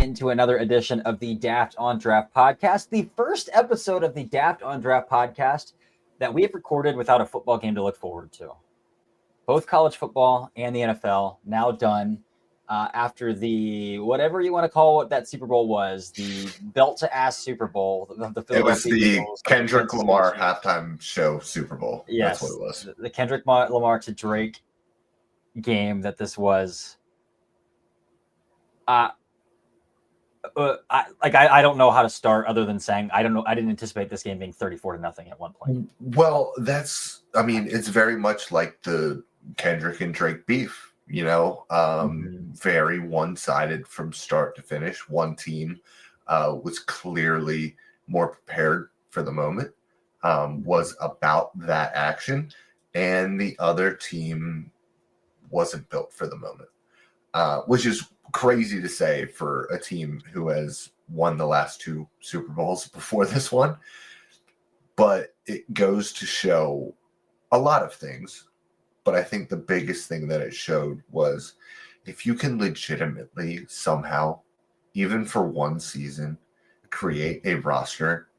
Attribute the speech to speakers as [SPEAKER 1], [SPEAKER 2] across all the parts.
[SPEAKER 1] into another edition of the Daft on Draft podcast, the first episode of the Daft on Draft podcast that we have recorded without a football game to look forward to. Both college football and the NFL now done after the, whatever you want to call what that Super Bowl was, the belt-to-ass Super Bowl.
[SPEAKER 2] It was the Kendrick Lamar halftime show Super Bowl.
[SPEAKER 1] Yes,
[SPEAKER 2] that's what it was.
[SPEAKER 1] The Kendrick Lamar to Drake game that this was. I don't know how to start other than saying I don't know. I didn't anticipate this game being 34-0 at one point.
[SPEAKER 2] Well, it's very much like the Kendrick and Drake beef, very one-sided from start to finish. One team was clearly more prepared for the moment, was about that action, and the other team wasn't built for the moment, which is crazy to say for a team who has won the last two Super Bowls before this one. But it goes to show a lot of things. But I think the biggest thing that it showed was if you can legitimately somehow, even for one season, create a roster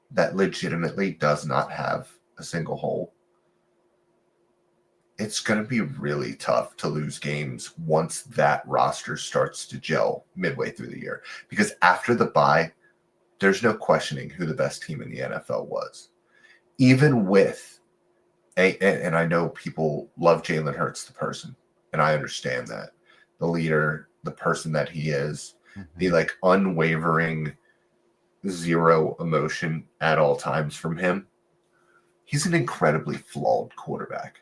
[SPEAKER 2] that legitimately does not have a single hole, it's going to be really tough to lose games once that roster starts to gel midway through the year. Because after the bye, there's no questioning who the best team in the NFL was. Even with, and I know people love Jalen Hurts, the person, and I understand that. The leader, the person that he is, the unwavering zero emotion at all times from him. He's an incredibly flawed quarterback.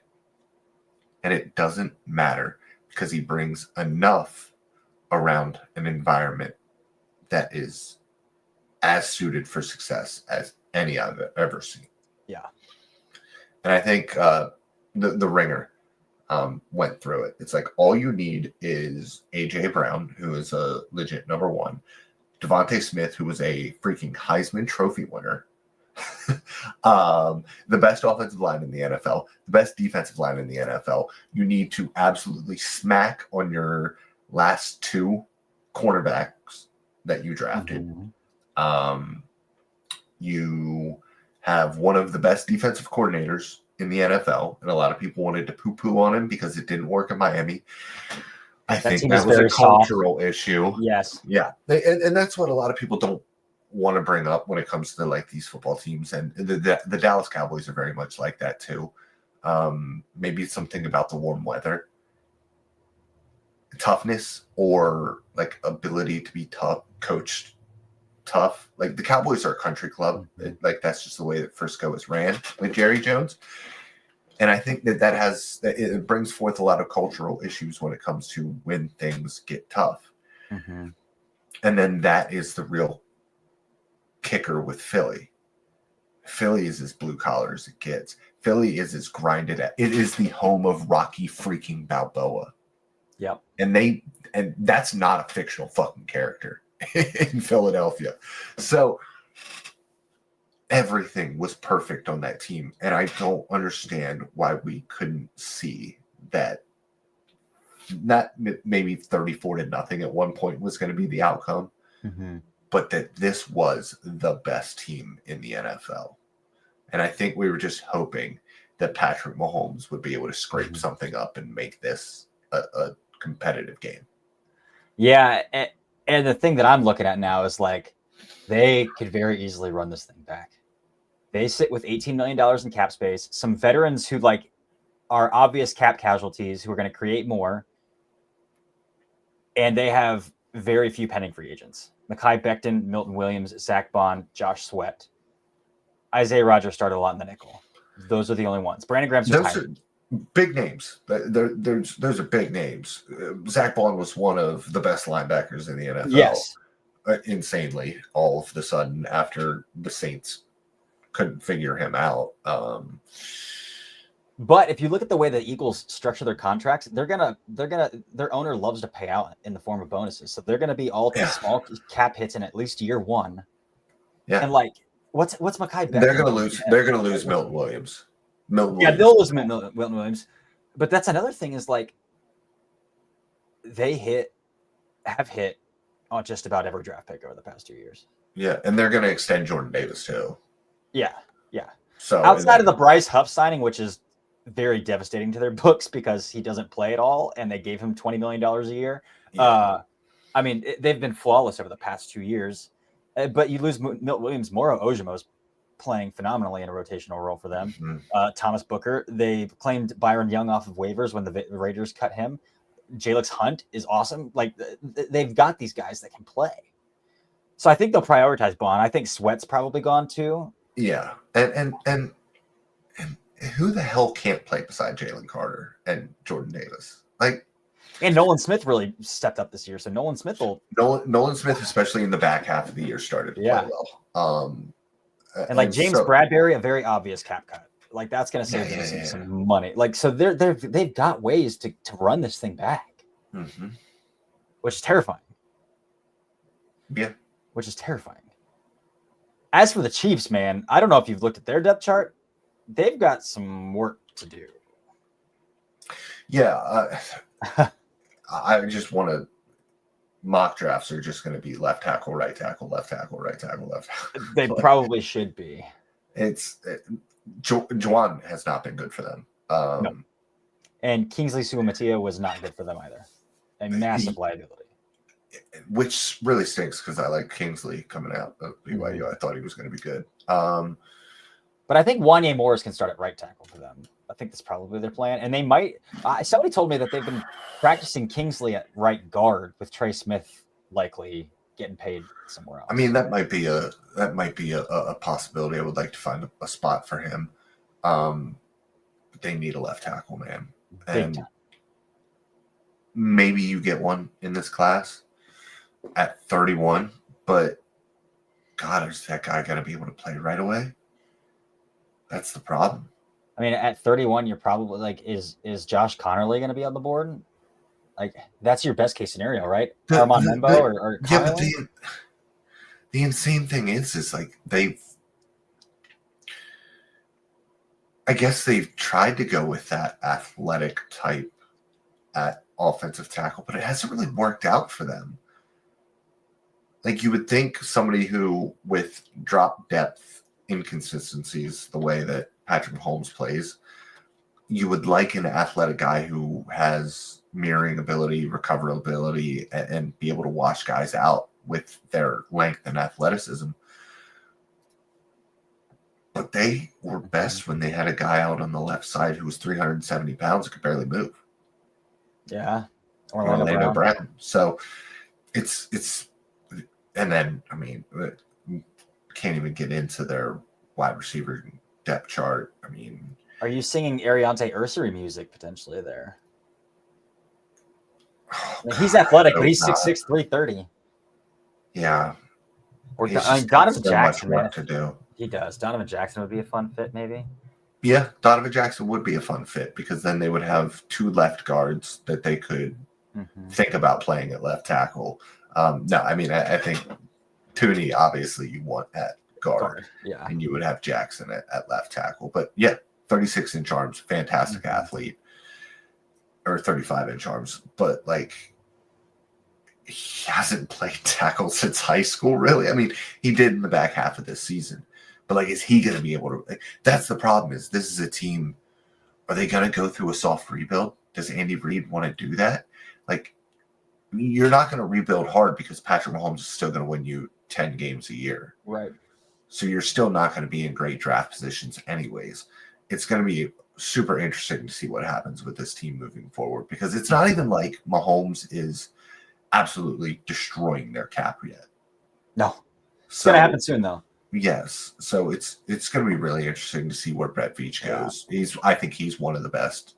[SPEAKER 2] And it doesn't matter because he brings enough around an environment that is as suited for success as any I've ever seen.
[SPEAKER 1] Yeah.
[SPEAKER 2] And I think the Ringer went through it. It's like all you need is A.J. Brown, who is a legit number one, Devontae Smith, who was a freaking Heisman Trophy winner, the best offensive line in the NFL, the best defensive line in the NFL. You need to absolutely smack on your last two cornerbacks that you drafted. You have one of the best defensive coordinators in the NFL, and a lot of people wanted to poo-poo on him because it didn't work in Miami. I think that was a cultural issue.
[SPEAKER 1] Yes.
[SPEAKER 2] Yeah. And that's what a lot of people don't want to bring up when it comes to these football teams, and the Dallas Cowboys are very much like that too. Maybe it's something about the warm weather, toughness, or ability to be coached tough. The Cowboys are a country club. That's just the way that Frisco is ran with Jerry Jones. And I think that it brings forth a lot of cultural issues when it comes to when things get tough. And then that is the real kicker with Philly. Philly is as blue collar as it gets. Philly is as grinded at. It is the home of Rocky freaking Balboa.
[SPEAKER 1] Yep.
[SPEAKER 2] And that's not a fictional fucking character in Philadelphia. So everything was perfect on that team. And I don't understand why we couldn't see that not maybe 34-0 at one point was going to be the outcome. But that this was the best team in the NFL. And I think we were just hoping that Patrick Mahomes would be able to scrape something up and make this a competitive game.
[SPEAKER 1] Yeah, and the thing that I'm looking at now is they could very easily run this thing back. They sit with $18 million in cap space, some veterans who are obvious cap casualties who are going to create more, and they have very few pending free agents. Mekhi Becton, Milton Williams, Zach Bond, Josh Sweat. Isaiah Rodgers started a lot in the nickel. Those are the only ones. Brandon Graham's retired.
[SPEAKER 2] Big names. Those are big names. Zach Bond was one of the best linebackers in the NFL.
[SPEAKER 1] Yes.
[SPEAKER 2] Insanely, all of the sudden, after the Saints couldn't figure him out.
[SPEAKER 1] But if you look at the way the Eagles structure their contracts, their owner loves to pay out in the form of bonuses. So they're gonna be all small cap hits in at least year one. Yeah. And what's Mekhi Becton?
[SPEAKER 2] They're gonna lose Milton Williams.
[SPEAKER 1] They'll lose Milton Williams. But that's another thing is they have hit on just about every draft pick over the past 2 years.
[SPEAKER 2] Yeah, and they're going to extend Jordan Davis too.
[SPEAKER 1] Yeah.
[SPEAKER 2] So
[SPEAKER 1] Outside of the Bryce Huff signing, which is very devastating to their books because he doesn't play at all, and they gave him $20 million a year.
[SPEAKER 2] yeah.
[SPEAKER 1] I mean, they've been flawless over the past 2 years. But you lose Milt Williams. Moro Ojomo's playing phenomenally in a rotational role for them.
[SPEAKER 2] Mm-hmm.
[SPEAKER 1] Thomas Booker, they claimed Byron Young off of waivers when the Raiders cut him. Jalix Hunt is awesome. Like, they've got these guys that can play. So I think they'll prioritize Bond. I think Sweat's probably gone too.
[SPEAKER 2] Yeah, and who the hell can't play beside Jalen Carter and Jordan Davis? Like,
[SPEAKER 1] and Nolan Smith really stepped up this year. So Nolan Smith
[SPEAKER 2] Nolan Smith, especially in the back half of the year, started to play well.
[SPEAKER 1] And like James Bradbury, a very obvious cap cut. Like, that's going to save them some money. Like, so they've got ways to run this thing back, which is terrifying.
[SPEAKER 2] Yeah.
[SPEAKER 1] Which is terrifying. As for the Chiefs, man, I don't know if you've looked at their depth chart. They've got some work to do.
[SPEAKER 2] Yeah. I just want to mock drafts are just going to be left tackle, right tackle, left tackle, right tackle, left tackle.
[SPEAKER 1] They probably should be.
[SPEAKER 2] Juwan has not been good for them.
[SPEAKER 1] No. And Kingsley Suamataia was not good for them either. A massive liability.
[SPEAKER 2] Which really stinks because I like Kingsley coming out of BYU. I thought he was going to be good. But
[SPEAKER 1] I think Wanye Morris can start at right tackle for them. I think that's probably their plan. And they might somebody told me that they've been practicing Kingsley at right guard with Trey Smith likely getting paid somewhere else.
[SPEAKER 2] I mean, that might be a possibility. I would like to find a spot for him. But they need a left tackle, man. And maybe you get one in this class at 31, but God, is that guy going to be able to play right away? That's the problem.
[SPEAKER 1] I mean, at 31, you're probably like, is Josh Connerly going to be on the board? Like, that's your best case scenario, right? Armand Membo or Connerly?
[SPEAKER 2] Yeah, but the insane thing is like I guess they've tried to go with that athletic type at offensive tackle, but it hasn't really worked out for them. Like, you would think somebody who, with drop depth inconsistencies, the way that Patrick Mahomes plays, you would like an athletic guy who has mirroring ability, recoverability, and be able to wash guys out with their length and athleticism. But they were best when they had a guy out on the left side who was 370 pounds and could barely move.
[SPEAKER 1] Yeah.
[SPEAKER 2] Orlando Brown. So it's and then, I mean, can't even get into their wide receiver depth chart. I mean,
[SPEAKER 1] are you singing Ariante Ursary music potentially there? He's athletic, but he's 6'6", 330.
[SPEAKER 2] Yeah.
[SPEAKER 1] Or Donovan Jackson.
[SPEAKER 2] Much work to do.
[SPEAKER 1] He does. Donovan Jackson would be a fun fit, maybe.
[SPEAKER 2] Yeah, Donovan Jackson would be a fun fit because then they would have two left guards that they could think about playing at left tackle. No, I mean, I think Tooney, obviously, you want at guard.
[SPEAKER 1] Yeah.
[SPEAKER 2] And you would have Jackson at left tackle. But yeah, 36-inch arms, fantastic athlete. Or 35-inch arms. But, like, he hasn't played tackle since high school, really. I mean, he did in the back half of this season. But, like, is he going to be able to? Like, that's the problem. Is this is a team? Are they going to go through a soft rebuild? Does Andy Reid want to do that? Like, you're not going to rebuild hard because Patrick Mahomes is still going to win you 10 games a year.
[SPEAKER 1] Right.
[SPEAKER 2] So you're still not going to be in great draft positions anyways. It's going to be super interesting to see what happens with this team moving forward because it's not even like Mahomes is absolutely destroying their cap yet.
[SPEAKER 1] No. It's going to happen soon, though.
[SPEAKER 2] Yes. So it's going to be really interesting to see where Brett Veach goes. I think he's one of the best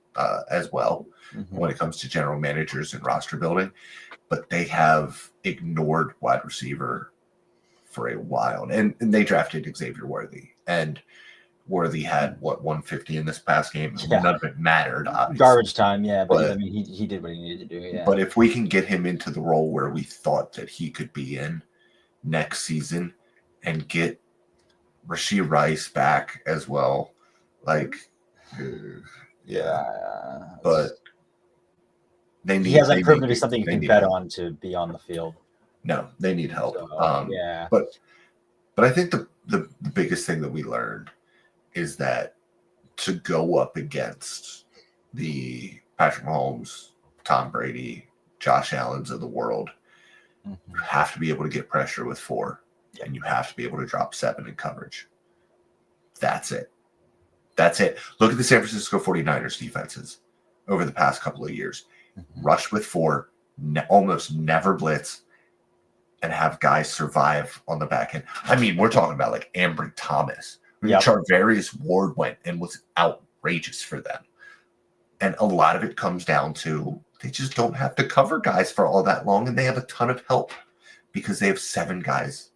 [SPEAKER 2] as well when it comes to general managers and roster building. But they have ignored wide receiver for a while. And they drafted Xavier Worthy. And Worthy had, 150 in this past game?
[SPEAKER 1] Yeah.
[SPEAKER 2] None of it mattered, obviously.
[SPEAKER 1] Garbage time, yeah. But I mean, he did what he needed to do, yeah.
[SPEAKER 2] But if we can get him into the role where we thought that he could be in next season and get Rashee Rice back as well, like, but they need.
[SPEAKER 1] He hasn't proven to be something you can bet on to be on the field.
[SPEAKER 2] No, they need help.
[SPEAKER 1] So, yeah.
[SPEAKER 2] But I think the biggest thing that we learned is that to go up against the Patrick Mahomes, Tom Brady, Josh Allen's of the world, you have to be able to get pressure with 4, and you have to be able to drop 7 in coverage. That's it. That's it. Look at the San Francisco 49ers defenses over the past couple of years. Rush with 4, almost never blitz, and have guys survive on the back end. I mean, we're talking about like Ambry Thomas. Charvarius Ward went and was outrageous for them. And a lot of it comes down to they just don't have to cover guys for all that long, and they have a ton of help because they have 7 guys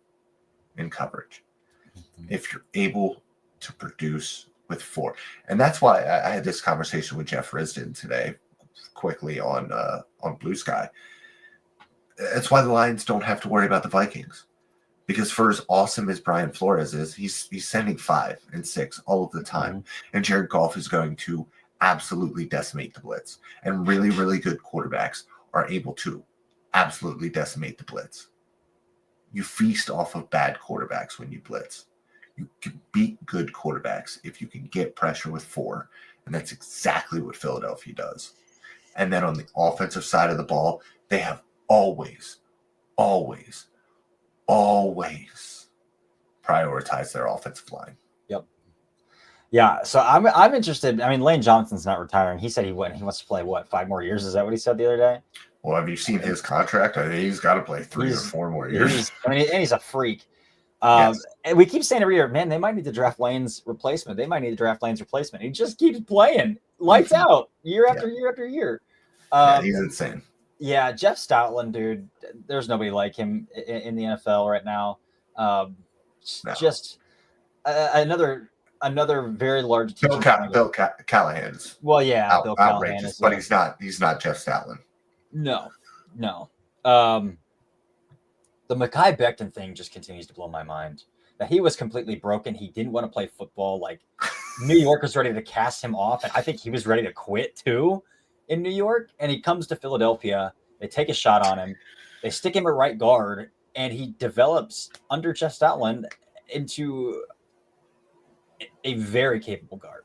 [SPEAKER 2] in coverage. If you're able to produce with 4. And that's why I had this conversation with Jeff Risdon today quickly on Blue Sky. That's why the Lions don't have to worry about the Vikings. Because for as awesome as Brian Flores is, he's sending 5 and 6 all of the time. And Jared Goff is going to absolutely decimate the blitz. And really, really good quarterbacks are able to absolutely decimate the blitz. You feast off of bad quarterbacks when you blitz. You can beat good quarterbacks if you can get pressure with 4. And that's exactly what Philadelphia does. And then on the offensive side of the ball, they have always prioritize their offensive line.
[SPEAKER 1] Yep. Yeah. So I'm interested. I mean, Lane Johnson's not retiring. He said he wants to play 5 more years. Is that what he said the other day?
[SPEAKER 2] Well, have you seen his contract? I think he's got to play 3 or 4 more years.
[SPEAKER 1] And he's a freak. Yes. And we keep saying every year, man, they might need to draft Lane's replacement. He just keeps playing lights out year after year after year.
[SPEAKER 2] He's insane.
[SPEAKER 1] Yeah, Jeff Stoutland, dude. There's nobody like him in the NFL right now. Just another very large
[SPEAKER 2] Bill Callahan's.
[SPEAKER 1] Well, yeah,
[SPEAKER 2] Bill Callahan is, but he's not Jeff Stoutland.
[SPEAKER 1] No. The Mekhi Becton thing just continues to blow my mind. That he was completely broken. He didn't want to play football. Like New York was ready to cast him off, and I think he was ready to quit too in New York. And he comes to Philadelphia. They take a shot on him. They stick him at right guard, and he develops under Jeff Stoutland into a very capable guard.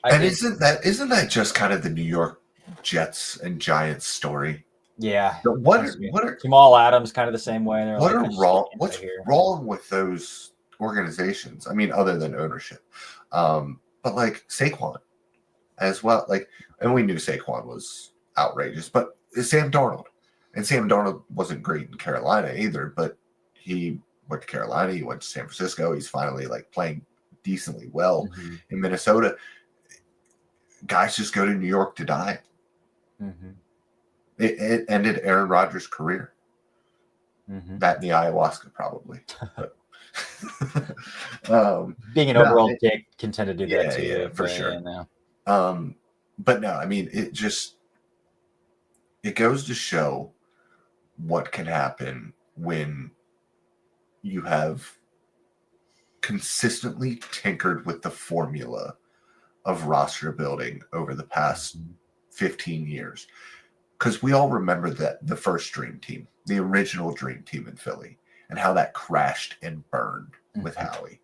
[SPEAKER 2] Isn't that just kind of the New York Jets and Giants story?
[SPEAKER 1] Yeah.
[SPEAKER 2] What are
[SPEAKER 1] Jamal Adams kind of the same way?
[SPEAKER 2] What's wrong with those organizations? I mean, other than ownership, but like Saquon as well. Like, and we knew Saquon was outrageous, but Sam Darnold wasn't great in Carolina either. But he went to Carolina. He went to San Francisco. He's finally like playing decently well in Minnesota. Guys just go to New York to die. It ended Aaron Rodgers' career. That and the ayahuasca, probably. But,
[SPEAKER 1] being an overall dick can tend to do that too.
[SPEAKER 2] Yeah, for sure. But no, I mean, it goes to show what can happen when you have consistently tinkered with the formula of roster building over the past 15 years. Because we all remember that the first dream team, the original dream team in Philly, and how that crashed and burned with Howie.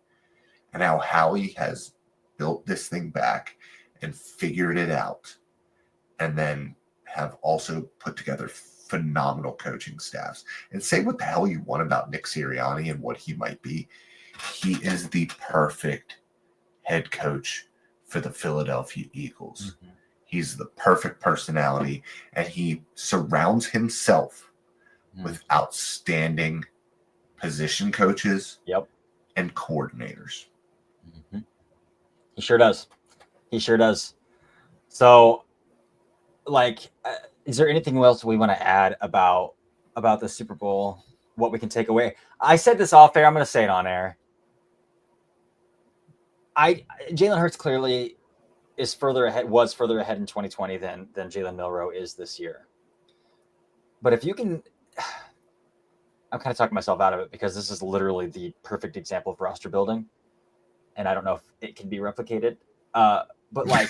[SPEAKER 2] And how Howie has built this thing back and figured it out. And then have also put together phenomenal coaching staffs. And say what the hell you want about Nick Sirianni and what he might be. He is the perfect head coach for the Philadelphia Eagles. He's the perfect personality, and he surrounds himself with outstanding position coaches and coordinators.
[SPEAKER 1] He sure does. So, like, is there anything else we want to add about the Super Bowl? What we can take away? I said this off air. I'm going to say it on air. Jalen Hurts clearly was further ahead in 2020 than Jalen Milroe is this year. But if you can, I'm kind of talking myself out of it because this is literally the perfect example of roster building. And I don't know if it can be replicated. But like,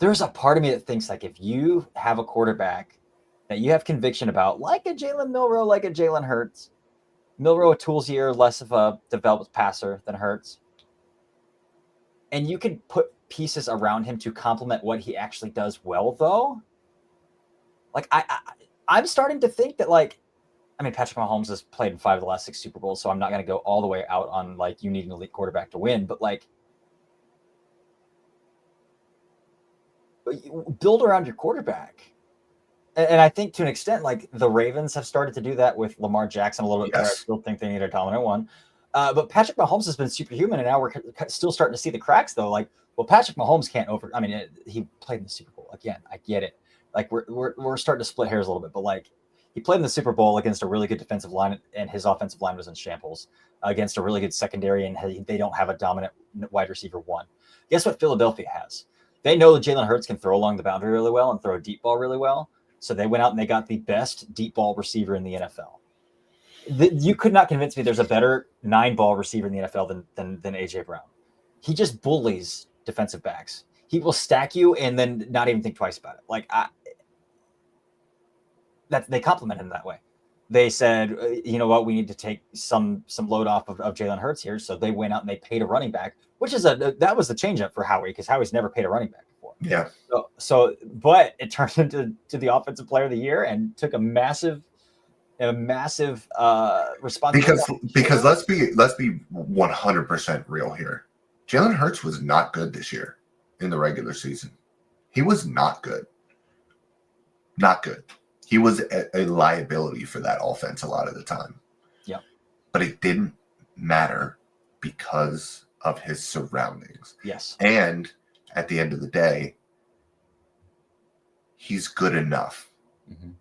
[SPEAKER 1] there's a part of me that thinks like if you have a quarterback that you have conviction about, like a Jalen Milroe, like a Jalen Hurts, Milroe a toolsier, less of a developed passer than Hurts, and you can put pieces around him to complement what he actually does well, though. Like I'm starting to think that like, I mean, Patrick Mahomes has played in 5 of the last 6 Super Bowls, so I'm not going to go all the way out on like you need an elite quarterback to win, but like build around your quarterback. And I think to an extent, like the Ravens have started to do that with Lamar Jackson a little bit better. I still think they need a dominant one. But Patrick Mahomes has been superhuman, and now we're still starting to see the cracks, though. Like, well, Patrick Mahomes can't I mean, he played in the Super Bowl. Again, I get it. Like, we're starting to split hairs a little bit, but like, he played in the Super Bowl against a really good defensive line, and his offensive line was in shambles against a really good secondary, and they don't have a dominant wide receiver one. Guess what Philadelphia has? They know that Jalen Hurts can throw along the boundary really well and throw a deep ball really well. So they went out and they got the best deep ball receiver in the NFL. You could not convince me there's a better 9-ball receiver in the NFL than AJ Brown. He just bullies defensive backs. He will stack you and then not even think twice about it. Like they compliment him that way. They said, you know what, we need to take some load off of Jalen Hurts here. So they went out and they paid a running back, which is that was the change up for Howie, because Howie's never paid a running back before.
[SPEAKER 2] Yeah.
[SPEAKER 1] But it turned into the offensive player of the year and took a massive responsibility.
[SPEAKER 2] Because let's be 100% real here. Jalen Hurts was not good this year in the regular season. He was not good. Not good. He was a liability for that offense a lot of the time.
[SPEAKER 1] Yeah.
[SPEAKER 2] But it didn't matter because of his surroundings.
[SPEAKER 1] Yes.
[SPEAKER 2] And at the end of the day, he's good enough.
[SPEAKER 1] Mm-hmm.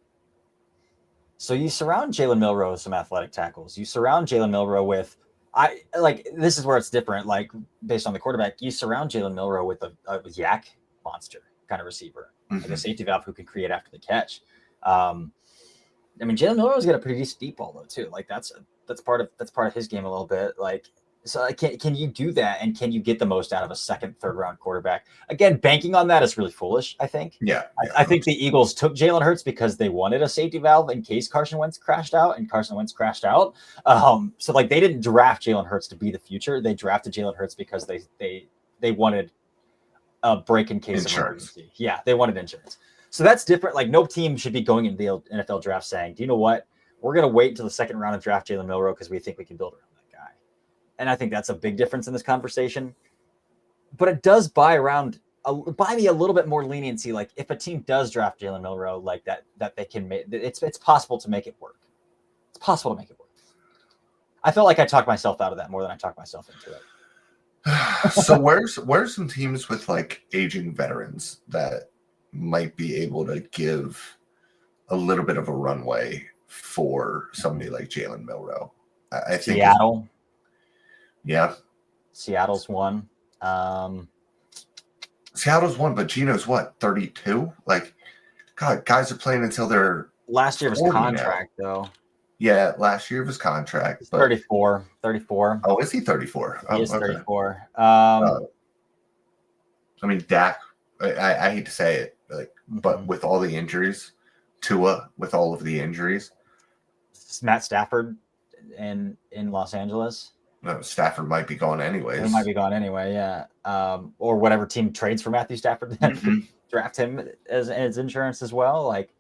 [SPEAKER 1] So you surround Jalen Milroe with some athletic tackles. You surround Jalen Milroe with, this is where it's different. Like based on the quarterback, you surround Jalen Milroe with a yak monster kind of receiver, like a safety valve who can create after the catch. I mean, Jalen Milroe's got a pretty decent deep ball though too. Like that's part of his game a little bit. Like, so can you do that, and can you get the most out of a second, third round quarterback? Again, banking on that is really foolish, I think.
[SPEAKER 2] Yeah.
[SPEAKER 1] I think the Eagles took Jalen Hurts because they wanted a safety valve in case Carson Wentz crashed out, and Carson Wentz crashed out. So like they didn't draft Jalen Hurts to be the future. They drafted Jalen Hurts because they wanted a break in case of emergency. Yeah, they wanted insurance. So that's different. Like no team should be going into the NFL draft saying, do you know what? We're going to wait until the second round and draft Jalen Milroe because we think we can build around that guy. And I think that's a big difference in this conversation. But it does buy me a little bit more leniency. Like if a team does draft Jalen Milroe like that they can make, it's possible to make it work. It's possible to make it work. I felt like I talked myself out of that more than I talked myself into it.
[SPEAKER 2] So where's some teams with like aging veterans that might be able to give a little bit of a runway for somebody like Jalen Milroe? I think
[SPEAKER 1] Seattle.
[SPEAKER 2] Yeah.
[SPEAKER 1] Seattle's one.
[SPEAKER 2] Seattle's one, but Gino's what, 32? Like, God, guys are playing until they're
[SPEAKER 1] last year was contract though.
[SPEAKER 2] Yeah, last year was contract.
[SPEAKER 1] But 34.
[SPEAKER 2] Oh, is he 34?
[SPEAKER 1] He is 34.
[SPEAKER 2] I mean, Dak, I hate to say it, like, but with all the injuries, Tua with all of the injuries.
[SPEAKER 1] Matt Stafford in Los Angeles.
[SPEAKER 2] No, Stafford might be gone anyways.
[SPEAKER 1] He might be gone anyway, yeah. Or whatever team trades for Matthew Stafford, draft him as insurance as well. Like,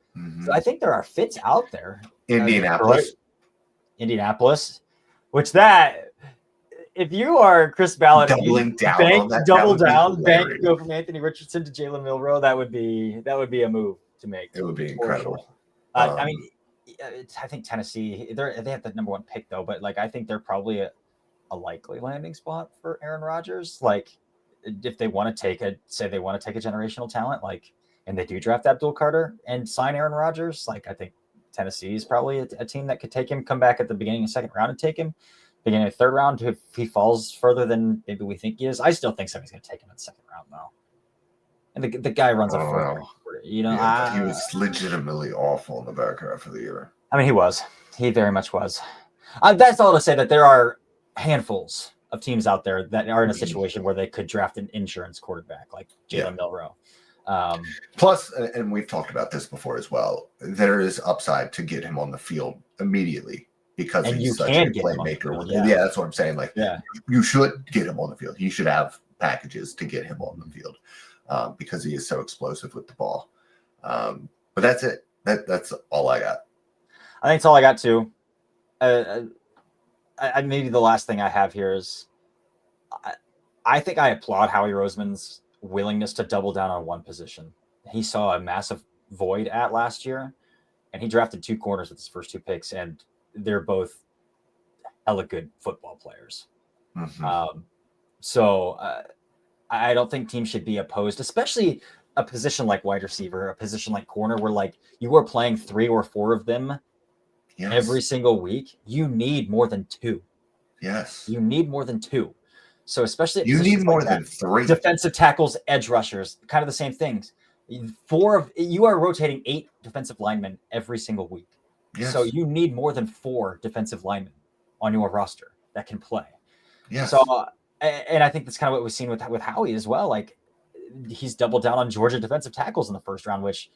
[SPEAKER 1] so I think there are fits out there. Indianapolis, which if you are Chris Ballard, double down, go from Anthony Richardson to Jalen Milroe, that would be a move to make.
[SPEAKER 2] It would be incredible.
[SPEAKER 1] Sure. I mean, I think Tennessee, they have the number 1 pick though, but like I think they're probably a likely landing spot for Aaron Rodgers. Like if they want to take a generational talent, like, and they do draft Abdul Carter and sign Aaron Rodgers, like I think Tennessee is probably a team that could take him, come back at the beginning of the second round and take him. Beginning of the third round, if he falls further than maybe we think he is. I still think somebody's going to take him in the second round, though. And the guy runs a 4.
[SPEAKER 2] He was legitimately awful in the back half of the year.
[SPEAKER 1] I mean, he was. He very much was. That's all to say that there are handfuls of teams out there that are in a situation where they could draft an insurance quarterback like Jalen Milroe.
[SPEAKER 2] Plus, and we've talked about this before as well, there is upside to get him on the field immediately because
[SPEAKER 1] And you
[SPEAKER 2] he's such
[SPEAKER 1] can
[SPEAKER 2] a
[SPEAKER 1] get him on the
[SPEAKER 2] playmaker.
[SPEAKER 1] field,
[SPEAKER 2] Yeah, that's what I'm saying. Like,
[SPEAKER 1] yeah.
[SPEAKER 2] you should get him on the field. He should have packages to get him on the field because he is so explosive with the ball. But that's it. That's all I got.
[SPEAKER 1] I think it's all I got too. Maybe the last thing I have here is I think I applaud Howie Roseman's willingness to double down on one position. He saw a massive void at last year, and he drafted 2 corners with his first 2 picks, and they're both hella good football players.
[SPEAKER 2] Mm-hmm.
[SPEAKER 1] So I don't think teams should be opposed, especially a position like wide receiver, a position like corner, where like you are playing 3 or 4 of them every single week. You need more than 2.
[SPEAKER 2] Yes.
[SPEAKER 1] You need more than 2. So especially at
[SPEAKER 2] you need more
[SPEAKER 1] like
[SPEAKER 2] than 3
[SPEAKER 1] defensive tackles, edge rushers, kind of the same things. You are rotating 8 defensive linemen every single week.
[SPEAKER 2] Yes.
[SPEAKER 1] So you need more than 4 defensive linemen on your roster that can play.
[SPEAKER 2] Yes.
[SPEAKER 1] So, and I think that's kind of what we've seen with Howie as well. Like he's doubled down on Georgia defensive tackles in the first round, which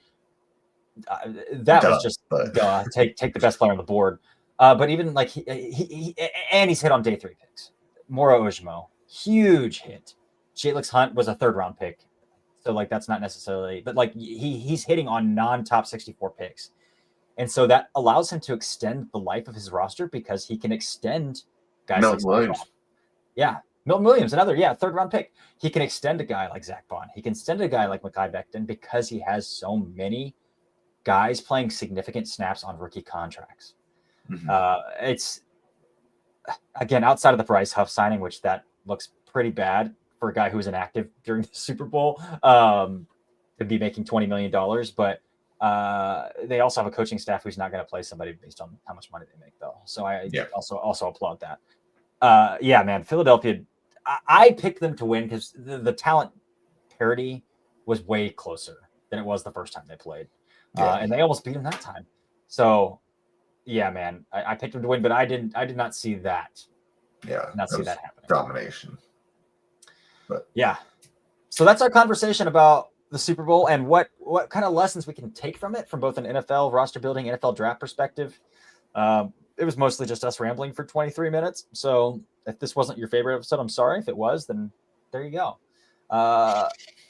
[SPEAKER 1] was just take the best player on the board. But even like he's hit on day 3 picks. Moro Ojimo, huge hit. Jalen Hunt was a 3rd round pick. So like that's not necessarily, but like he's hitting on non-top 64 picks. And so that allows him to extend the life of his roster because he can extend guys
[SPEAKER 2] Milton
[SPEAKER 1] like
[SPEAKER 2] Williams.
[SPEAKER 1] Yeah. Milton Williams, another 3rd round pick. He can extend a guy like Zach Bond. He can extend a guy like Mekhi Becton because he has so many guys playing significant snaps on rookie contracts.
[SPEAKER 2] Mm-hmm.
[SPEAKER 1] It's again outside of the Bryce Huff signing, which that looks pretty bad for a guy who was inactive during the Super Bowl, to be making $20 million. But they also have a coaching staff who's not going to play somebody based on how much money they make, though. So I also applaud that. Man, Philadelphia. I picked them to win because the talent parity was way closer than it was the first time they played, and they almost beat them that time. So, yeah, man, I picked them to win, but I did not see that.
[SPEAKER 2] Yeah,
[SPEAKER 1] not see that happening.
[SPEAKER 2] Domination. But
[SPEAKER 1] yeah, so that's our conversation about the Super Bowl and what kind of lessons we can take from it, from both an NFL roster building, NFL draft perspective. It was mostly just us rambling for 23 minutes. So if this wasn't your favorite episode, I'm sorry. If it was, then there you go.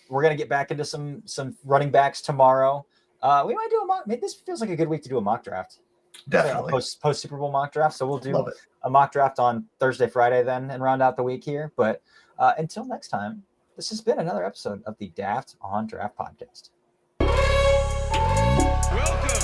[SPEAKER 1] We're going to get back into some running backs tomorrow. We might do a mock. Maybe this feels like a good week to do a mock draft.
[SPEAKER 2] Definitely.
[SPEAKER 1] Post Super Bowl mock draft. So we'll do a mock draft on Thursday, Friday then, and round out the week here. But until next time, this has been another episode of the Daft on Draft podcast.
[SPEAKER 3] Welcome